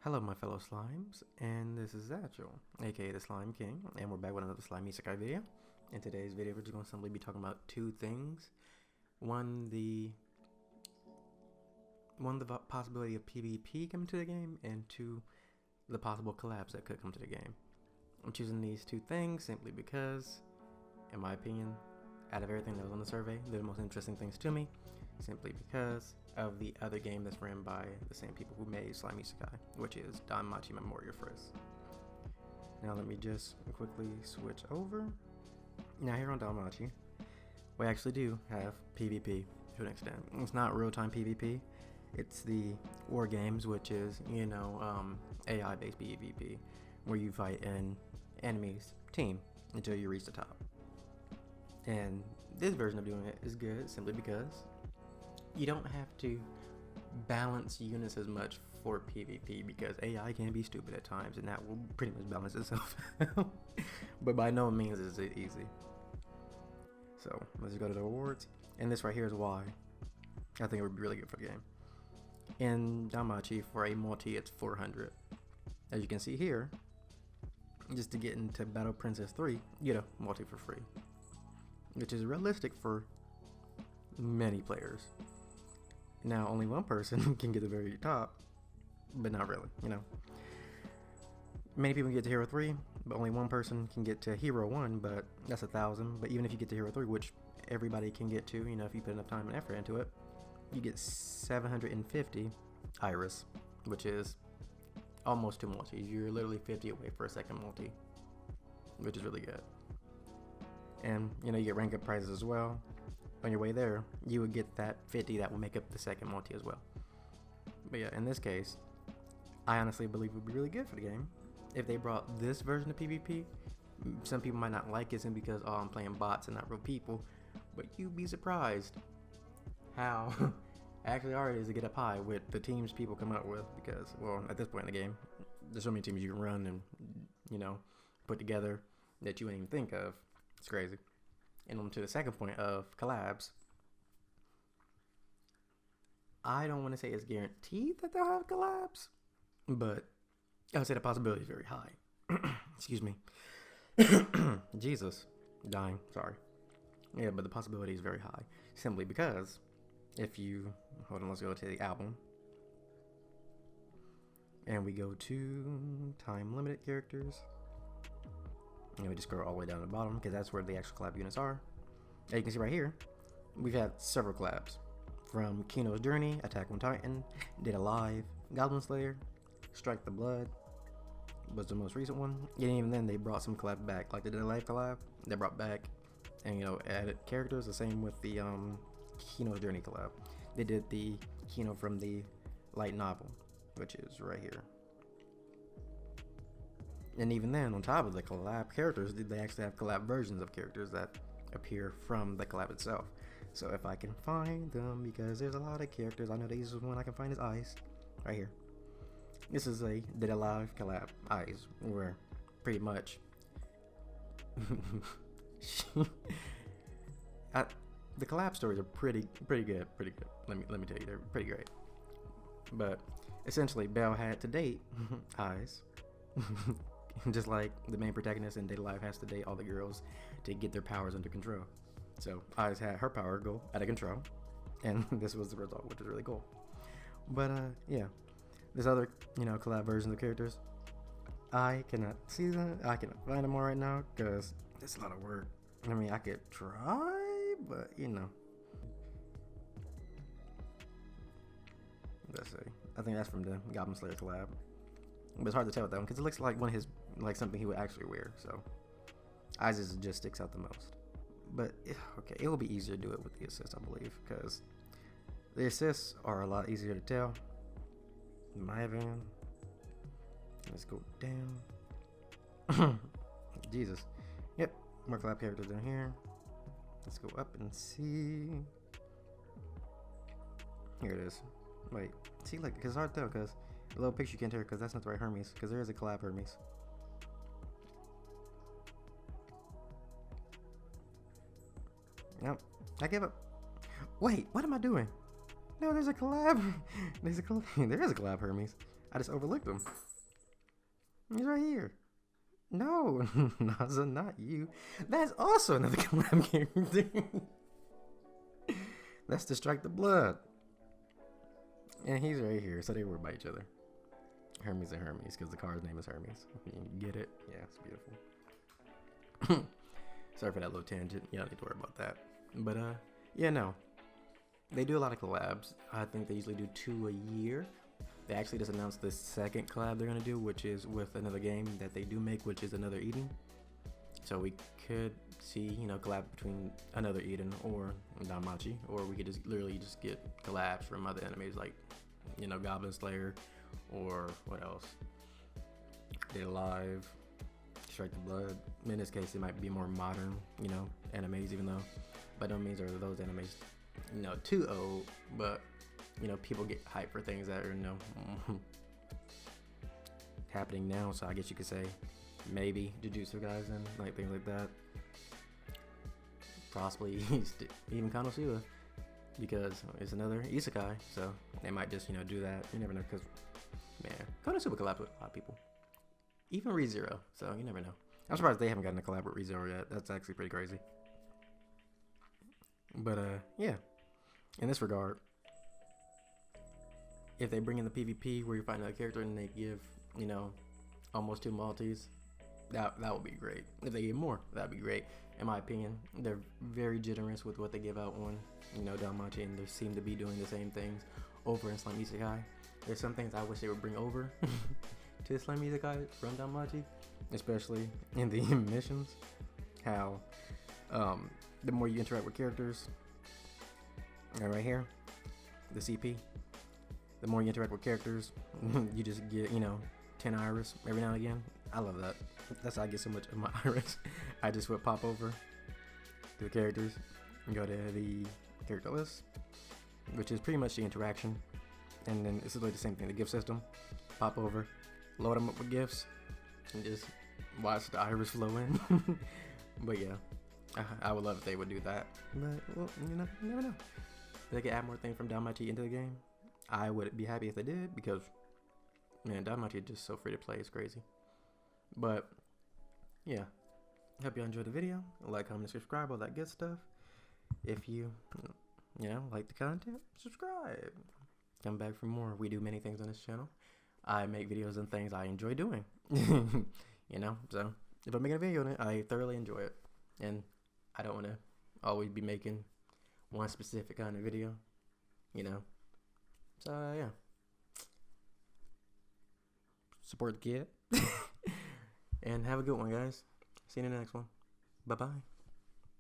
Hello, my fellow slimes, and this is Satchel, aka the Slime King, and we're back with another Slime Isekai video. In today's video, we're just going to simply be talking about two things. One, the possibility of PvP coming to the game, and two, the possible collabs that could come to the game. I'm choosing these two things simply because, in my opinion, out of everything that was on the survey, they're the most interesting things to me, simply because of the other game that's ran by the same people who made Slime Isekai, which is DanMachi Memoria Freese. Now let me just quickly switch over. Now here on DanMachi, we actually do have PvP to an extent. It's not real-time PvP. It's the war games, which is, AI-based PvP, where you fight an enemy's team until you reach the top. And this version of doing it is good simply because you don't have to balance units as much for PvP, because AI can be stupid at times and that will pretty much balance itself out. But by no means is it easy. So let's go to the awards, and this right here is why I think it would be really good for the game. In DanMachi, for a multi, it's 400. As you can see here, just to get into Battle Princess 3, you get a multi for free, which is realistic for many players. Now, only one person can get to the very top, but not really, Many people can get to Hero 3, but only one person can get to Hero 1, but that's 1,000. But even if you get to Hero 3, which everybody can get to, if you put enough time and effort into it, you get 750 Iris, which is almost 2 multis. You're literally 50 away for a second multi, which is really good. And, you get rank up prizes as well. On your way there, you would get that 50 that will make up the second multi as well. But yeah, in this case, I honestly believe it would be really good for the game if they brought this version of PvP. Some people might not like it simply because, I'm playing bots and not real people, but you'd be surprised how actually hard it is to get up high with the teams people come up with, because, well, at this point in the game, there's so many teams you can run and, put together that you wouldn't even think of. It's crazy. And on to the second point of collabs, I don't want to say it's guaranteed that they'll have collabs, but I would say the possibility is very high. Excuse me. Jesus. Dying. Sorry. Yeah, but the possibility is very high. Simply because if you... Hold on, let's go to the album. And we go to time limited characters. And we just scroll all the way down to the bottom, because that's where the actual collab units are. And you can see right here, we've had several collabs. From Kino's Journey, Attack on Titan, Dead Alive, Goblin Slayer, Strike the Blood was the most recent one. And even then, they brought some collab back, like the Dead Alive collab. They brought back and, added characters. The same with the Kino's Journey collab. They did the Kino from the light novel, which is right here. And even then, on top of the collab characters, they actually have collab versions of characters that appear from the collab itself. So if I can find them, because there's a lot of characters, I know the easiest one I can find is Ice, right here. This is a Dead Alive collab, Ice, where pretty much the collab stories are pretty good. Let me tell you, they're pretty great. But essentially, Belle had to date Ice. Just like the main protagonist in Dead Alive has to date all the girls to get their powers under control. So Ice had her power go out of control, and this was the result, which was really cool. But yeah, there's other collab versions of characters. I cannot see them. I cannot find them all right now because it's a lot of work. I mean, I could try, but let's see. I think that's from the Goblin Slayer collab. But it's hard to tell with that one because it looks like one of his, like something he would actually wear. So Isis just sticks out the most. But okay, it will be easier to do it with the assists, I believe, because the assists are a lot easier to tell. In my opinion. Let's go down. Jesus. Yep, more collab characters down here. Let's go up and see. Here it is. Wait, see, like, because it's hard to tell because a little picture you can't tell because that's not the right Hermes, because there is a collab Hermes. Nope, I give up. Wait, what am I doing? No, there's a collab. There is a collab Hermes. I just overlooked him. He's right here. No, Naza, not you. That's also another collab character. That's to Strike the Blood. And he's right here, so they were by each other. Hermes and Hermes, because the card's name is Hermes. You get it? Yeah, it's beautiful. Sorry for that little tangent. You don't need to worry about that. But, yeah, no. They do a lot of collabs. I think they usually do 2 a year. They actually just announced the second collab they're going to do, which is with another game that they do make, which is Another Eden. So we could see, you know, collab between Another Eden or DanMachi, or we could just literally just get collabs from other enemies like, you know, Goblin Slayer, or what else? Dead Alive, Strike the Blood. In this case, it might be more modern, you know, animes, even though by no means are those animes, you know, too old, but, you know, people get hyped for things that are, you know, happening now, so I guess you could say maybe Jujutsu Kaisen, like things like that. Possibly even Konosuba, because it's another isekai, so they might just, you know, do that. You never know, because, man, Konosuba collabs with a lot of people. Even ReZero, so you never know. I'm surprised they haven't gotten a collab with ReZero yet. That's actually pretty crazy. But, yeah. In this regard, if they bring in the PvP where you find a character and they give, you know, almost 2 multis, that would be great. If they give more, that'd be great. In my opinion, they're very generous with what they give out on, you know, DanMachi, and they seem to be doing the same things over in Slime Isekai. There's some things I wish they would bring over to Slime Isekai from DanMachi, especially in the missions. How the more you interact with characters, and right here, the CP, the more you interact with characters, you just get, you know, 10 iris every now and again. I love that. That's how I get so much of my iris. I just would pop over to the characters and go to the character list, which is pretty much the interaction. And then it's like the same thing, the gift system. Pop over, load them up with gifts, and just watch the iris flow in. But yeah, I would love if they would do that. But, well, you know, you never know. If they could add more things from DanMachi into the game, I would be happy if they did, because, man, DanMachi is just so free to play. It's crazy. But, yeah. Hope you enjoyed the video. Like, comment, subscribe, all that good stuff. If you know, like the content, subscribe. Come back for more. We do many things on this channel. I make videos and things I enjoy doing. You know, so if I'm making a video on it, I thoroughly enjoy it. And I don't want to always be making one specific kind of video, you know. So, yeah. Support the kid. And have a good one, guys. See you in the next one. Bye-bye.